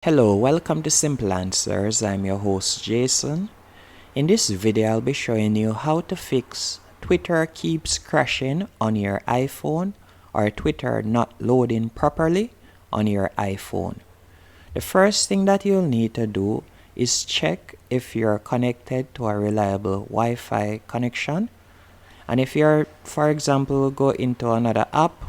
Hello, welcome to Simple Answers. I'm your host Jason. In this video, I'll be showing you how to fix Twitter keeps crashing on your iPhone or Twitter not loading properly on your iPhone. The first thing that you'll need to do is check if you're connected to a reliable Wi-Fi connection. And if you're, for example, go into another app,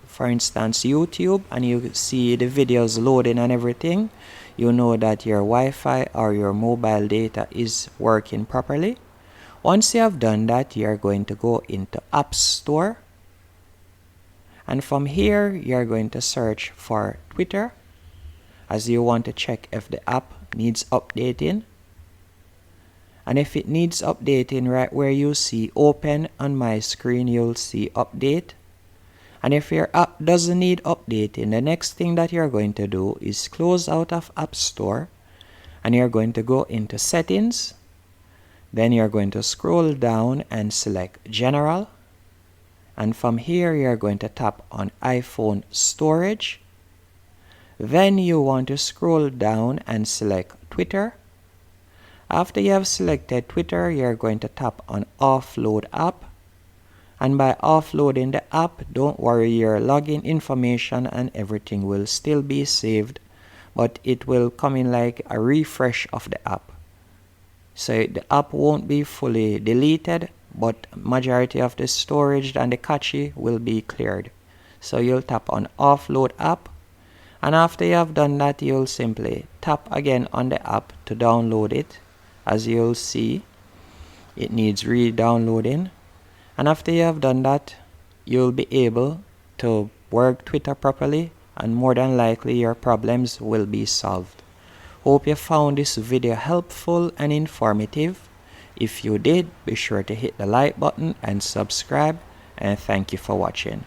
for instance YouTube, and you see the videos loading and everything, you know that your Wi-Fi or your mobile data is working properly. Once you have done that, you're going to go into App Store, and from here you're going to search for Twitter, as you want to check if the app needs updating. And if it needs updating, right where you see open on my screen, you'll see update. And if your app doesn't need updating, the next thing that you're going to do is close out of App Store, and you're going to go into Settings. Then you're going to scroll down and select General. And from here, you're going to tap on iPhone Storage. Then you want to scroll down and select Twitter. After you have selected Twitter, you're going to tap on Offload App. And by offloading the app, don't worry, your login information and everything will still be saved, but it will come in like a refresh of the app. So the app won't be fully deleted, but majority of the storage and the cache will be cleared. So you'll tap on Offload App, and after you have done that, you'll simply tap again on the app to download it. As you'll see, it needs re-downloading. And after you have done that, you'll be able to work Twitter properly, and more than likely your problems will be solved. Hope you found this video helpful and informative. If you did, be sure to hit the like button and subscribe, and thank you for watching.